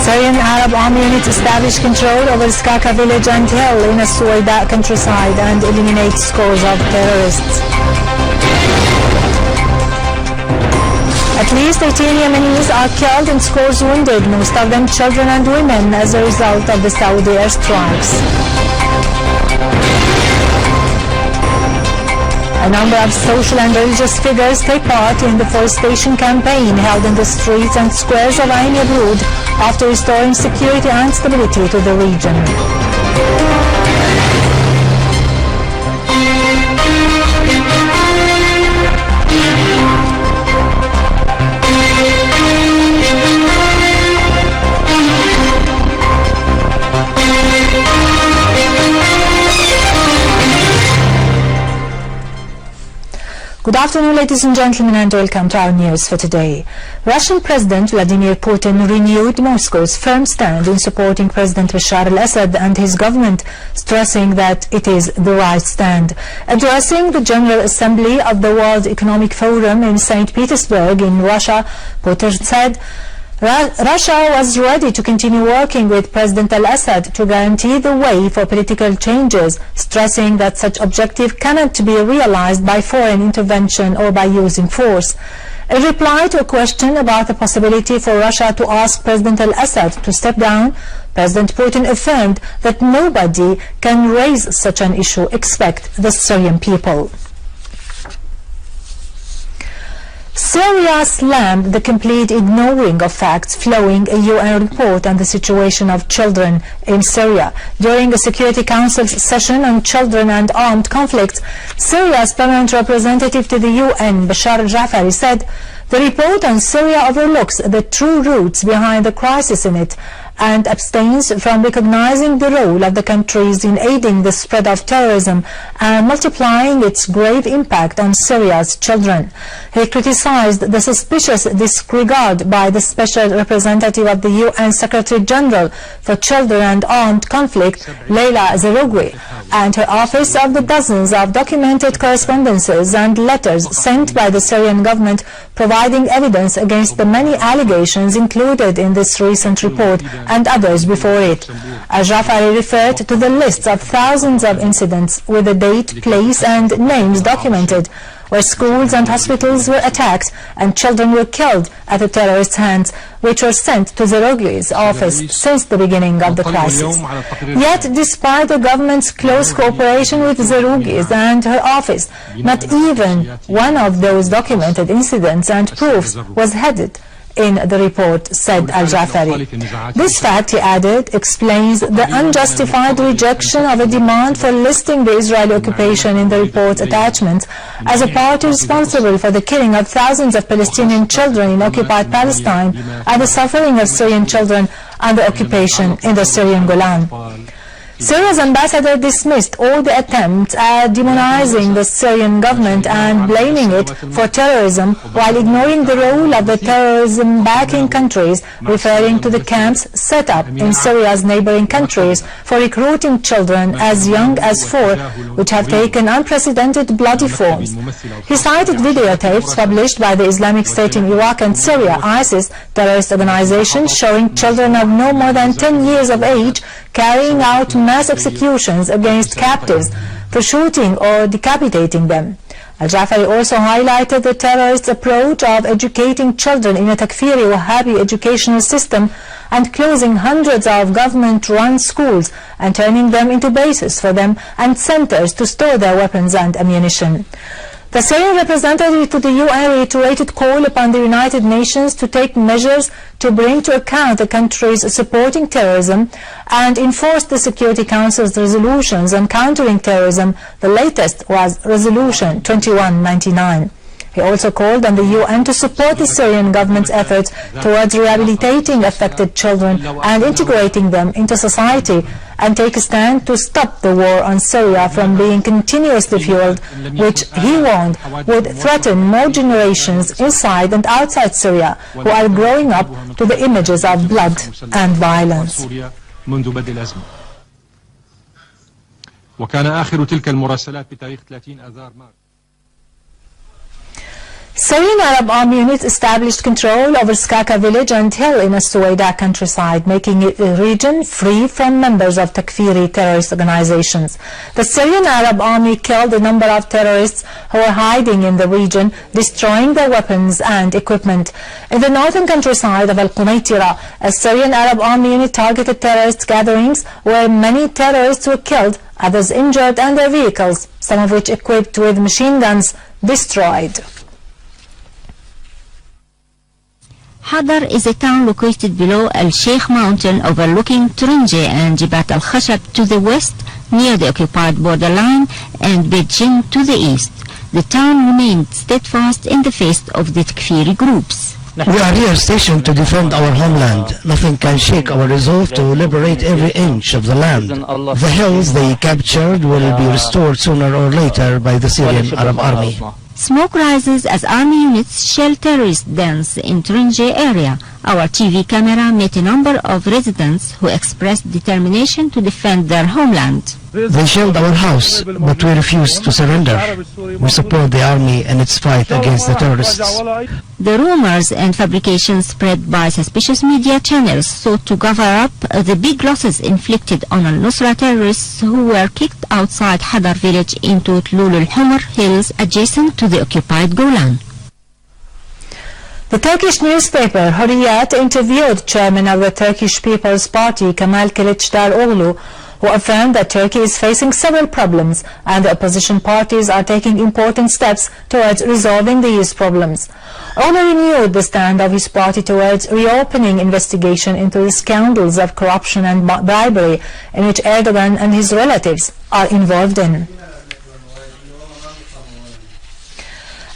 Syrian Arab Army units establish control over Skaka village and hill in a Suwaida countryside and eliminate scores of terrorists. At least 18 Yemenis are killed and scores wounded, most of them children and women, as a result of the Saudi airstrikes. A number of social and religious figures take part in the forestation campaign held in the streets and squares of Ain Yabrud after restoring security and stability to the region. Good afternoon, ladies and gentlemen, and welcome to our news for today. Russian President Vladimir Putin renewed Moscow's firm stand in supporting President Bashar al-Assad and his government, stressing that it is the right stand. Addressing the General Assembly of the World Economic Forum in St. Petersburg in Russia, Putin said Russia was ready to continue working with President al-Assad to guarantee the way for political changes, stressing that such objective cannot be realized by foreign intervention or by using force. In reply to a question about the possibility for Russia to ask President al-Assad to step down, President Putin affirmed that nobody can raise such an issue except the Syrian people. Syria slammed the complete ignoring of facts flowing a UN report on the situation of children in Syria. During a Security Council session on children and armed conflicts, Syria's permanent representative to the UN, Bashar Jafari, said the report on Syria overlooks the true roots behind the crisis in it and abstains from recognizing the role of the countries in aiding the spread of terrorism and multiplying its grave impact on Syria's children. He criticized the suspicious disregard by the Special Representative of the UN Secretary General for Children and Armed Conflict, Leila Zarugui, and her office of the dozens of documented correspondences and letters sent by the Syrian government providing evidence against the many allegations included in this recent report and others before it. Al-Jafari referred to the lists of thousands of incidents with the date, place and names documented where schools and hospitals were attacked and children were killed at the terrorists' hands, which were sent to Zarougi's office since the beginning of the crisis. Yet, despite the government's close cooperation with Zarougi's and her office, not even one of those documented incidents and proofs was headed in the report, said Al-Jafari. This fact, he added, explains the unjustified rejection of a demand for listing the Israeli occupation in the report's attachments as a party responsible for the killing of thousands of Palestinian children in occupied Palestine and the suffering of Syrian children under occupation in the Syrian Golan. Syria's ambassador dismissed all the attempts at demonizing the Syrian government and blaming it for terrorism while ignoring the role of the terrorism-backing countries, referring to the camps set up in Syria's neighboring countries for recruiting children as young as 4, which have taken unprecedented bloody forms. He cited videotapes published by the Islamic State in Iraq and Syria, ISIS, terrorist organizations, showing children of no more than 10 years of age carrying out mass executions against captives for shooting or decapitating them. Al-Jafari also highlighted the terrorist approach of educating children in a Takfir Wahhabi educational system and closing hundreds of government-run schools and turning them into bases for them and centers to store their weapons and ammunition. The Syrian representative to the UN reiterated call upon the United Nations to take measures to bring to account the countries supporting terrorism and enforce the Security Council's resolutions on countering terrorism. The latest was Resolution 2199. He also called on the UN to support the Syrian government's efforts towards rehabilitating affected children and integrating them into society, and take a stand to stop the war on Syria from being continuously fueled, which he warned would threaten more generations inside and outside Syria who are growing up to the images of blood and violence. Syrian Arab Army units established control over Skaka village and hill in Suwaida countryside, making it a region free from members of Takfiri terrorist organizations. The Syrian Arab Army killed a number of terrorists who were hiding in the region, destroying their weapons and equipment. In the northern countryside of Al-Qunaitira, a Syrian Arab Army unit targeted terrorist gatherings where many terrorists were killed, others injured, and their vehicles, some of which equipped with machine guns, destroyed. Hadar is a town located below Al-Sheikh mountain overlooking Turinje and Jibat al-Khashab to the west, near the occupied borderline, and Beijing to the east. The town remained steadfast in the face of the Takfiri groups. We are here stationed to defend our homeland. Nothing can shake our resolve to liberate every inch of the land. The hills they captured will be restored sooner or later by the Syrian Arab Army. Smoke rises as army units shell terrorist dens in Turinje area. Our TV camera met a number of residents who expressed determination to defend their homeland. They shelled our house, but we refused to surrender. We support the army in its fight against the terrorists. The rumors and fabrications spread by suspicious media channels sought to cover up the big losses inflicted on al-Nusra terrorists who were kicked outside Hadar village into Tlul al-Humr hills adjacent to the occupied Golan. The Turkish newspaper Hurriyet interviewed chairman of the Turkish People's Party Kemal Kılıçdaroğlu, who affirmed that Turkey is facing several problems and the opposition parties are taking important steps towards resolving these problems. Oğlu renewed the stand of his party towards reopening investigation into the scandals of corruption and bribery in which Erdogan and his relatives are involved in.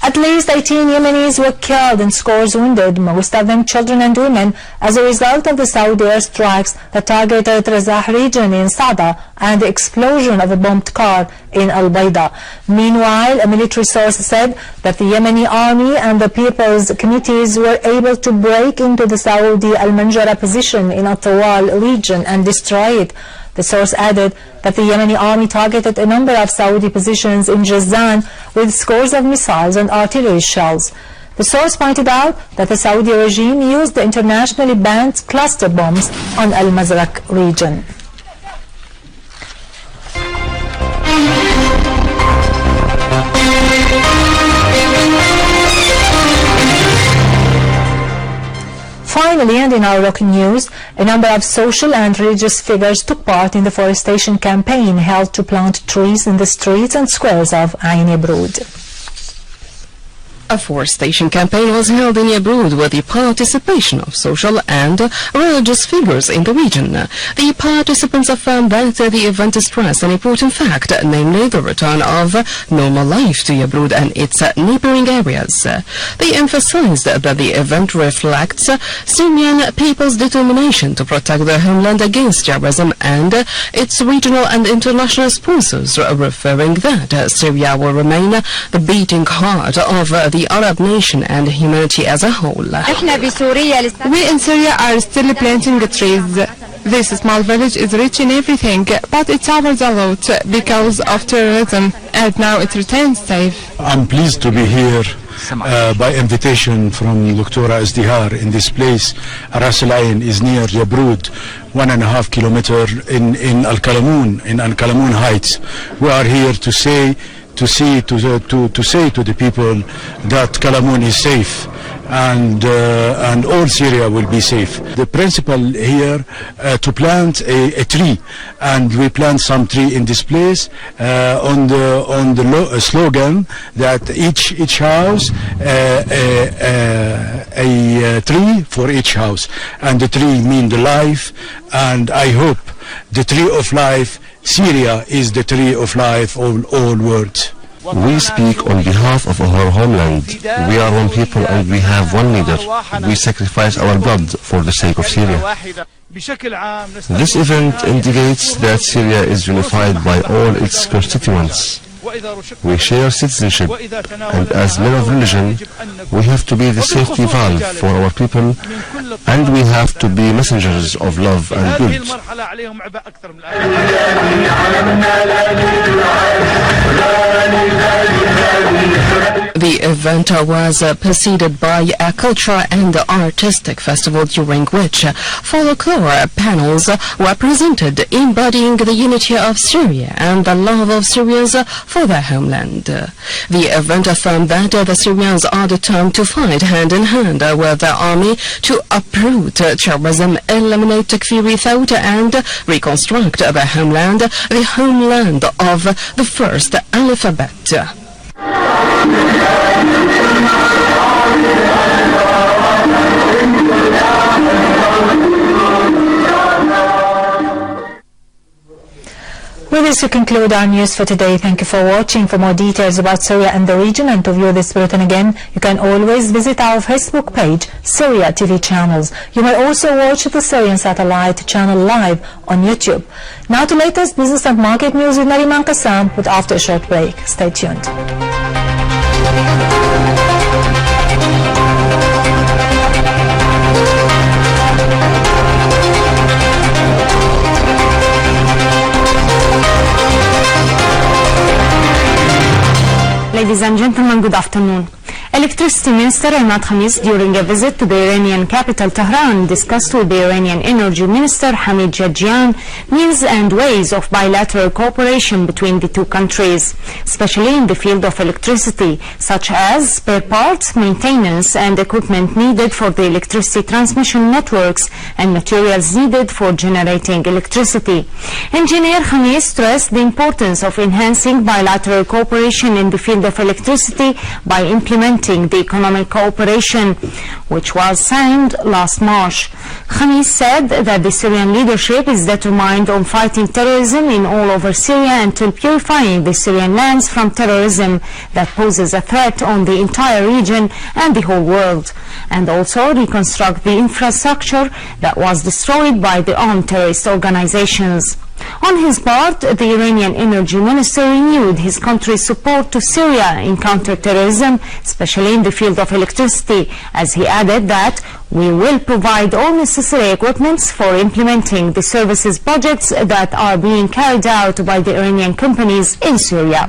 At least 18 Yemenis were killed and scores wounded, most of them children and women, as a result of the Saudi airstrikes that targeted Razah region in Sada and the explosion of a bombed car in Al-Baida. Meanwhile, a military source said that the Yemeni army and the People's Committees were able to break into the Saudi Al-Manjara position in At-Tawal region and destroy it. The source added that the Yemeni army targeted a number of Saudi positions in Jazan with scores of missiles and artillery shells. The source pointed out that the Saudi regime used the internationally banned cluster bombs on Al-Mazraq region. Finally, and in our local news, a number of social and religious figures took part in the forestation campaign held to plant trees in the streets and squares of Ain Yabrud. A forestation campaign was held in Yabrud with the participation of social and religious figures in the region. The participants affirmed that the event stressed an important fact, namely the return of normal life to Yabrud and its neighboring areas. They emphasized that the event reflects Syrian people's determination to protect their homeland against terrorism and its regional and international sponsors, referring that Syria will remain the beating heart of the Arab nation and humanity as a whole. We in Syria are still planting trees. This small village is rich in everything, but it suffers a lot because of terrorism, and now it remains safe. I'm pleased to be here by invitation from Dr. Azdihar in this place. Ras Al Ain is near Yabrud, 1.5 kilometers in Al-Kalamoon Heights. We are here to say to the people that Kalamoon is safe and all Syria will be safe. The principle here to plant a tree, and we plant some tree in this place on the slogan that each house a tree for each house, and the tree mean the life, and I hope the tree of life, Syria is the tree of life of all world. We speak on behalf of our homeland. We are one people and we have one leader. We sacrifice our blood for the sake of Syria. This event indicates that Syria is unified by all its constituents. We share citizenship, and as men of religion, we have to be the safety valve for our people, and we have to be messengers of love and good. The event was preceded by a cultural and artistic festival during which folklore panels were presented embodying the unity of Syria and the love of Syrians for their homeland. The event affirmed that the Syrians are determined to fight hand in hand with the army to uproot terrorism, eliminate Takfiri thought and reconstruct their homeland, the homeland of the first alphabet. With this, we conclude our news for today. Thank you for watching. For more details about Syria and the region and to view this bulletin again, you can always visit our Facebook page, Syria TV channels. You may also watch the Syrian satellite channel live on YouTube. Now to latest business and market news with Nariman Qassam, but after a short break. Stay tuned. Ladies and gentlemen, good afternoon. Electricity Minister Imad Khamis, during a visit to the Iranian capital Tehran, discussed with the Iranian Energy Minister Hamid Jadjian means and ways of bilateral cooperation between the two countries, especially in the field of electricity, such as spare parts, maintenance and equipment needed for the electricity transmission networks and materials needed for generating electricity. Engineer Khamis stressed the importance of enhancing bilateral cooperation in the field of electricity by implementing the economic cooperation, which was signed last March. Khamis said that the Syrian leadership is determined on fighting terrorism in all over Syria until purifying the Syrian lands from terrorism that poses a threat on the entire region and the whole world, and also reconstruct the infrastructure that was destroyed by the armed terrorist organizations. On his part, the Iranian Energy Minister renewed his country's support to Syria in counter-terrorism, especially in the field of electricity, as he added that we will provide all necessary equipments for implementing the services projects that are being carried out by the Iranian companies in Syria.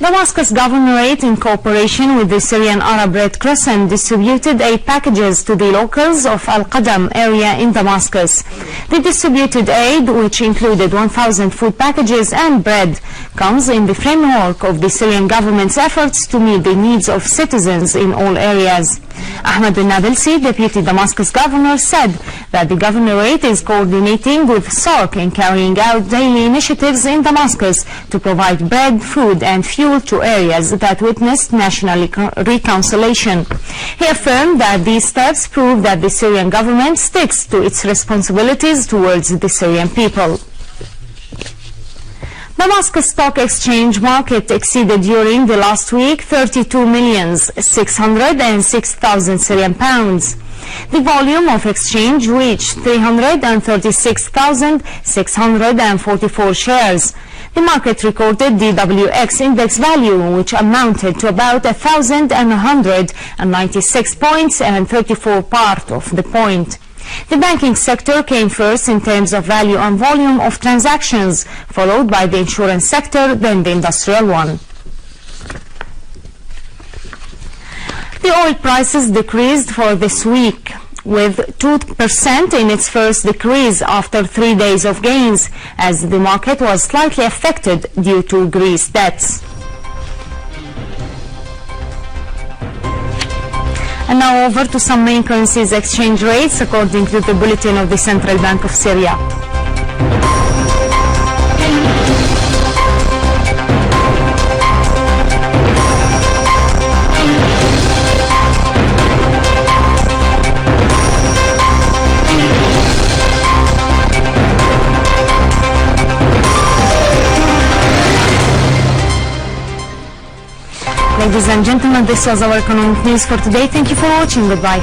Damascus Governorate, in cooperation with the Syrian Arab Red Crescent, distributed aid packages to the locals of Al-Qadam area in Damascus. The distributed aid, which included 1,000 food packages and bread, comes in the framework of the Syrian government's efforts to meet the needs of citizens in all areas. Ahmed al-Nabilsi, Deputy Damascus Governor, said that the Governorate is coordinating with SARC in carrying out daily initiatives in Damascus to provide bread, food and fuel to areas that witnessed national reconciliation. He affirmed that these steps prove that the Syrian government sticks to its responsibilities towards the Syrian people. Damascus Stock Exchange market exceeded during the last week 32,606,000 Syrian pounds. The volume of exchange reached 336,644 shares. The market recorded the WX index value, which amounted to about 1,196 points and 34 part of the point. The banking sector came first in terms of value and volume of transactions, followed by the insurance sector, then the industrial one. The oil prices decreased for this week, with 2% in its first decrease after 3 days of gains, as the market was slightly affected due to Greece debts. And now over to some main currencies exchange rates according to the bulletin of the Central Bank of Syria. Ladies and gentlemen, this was our economic news for today. Thank you for watching. Goodbye.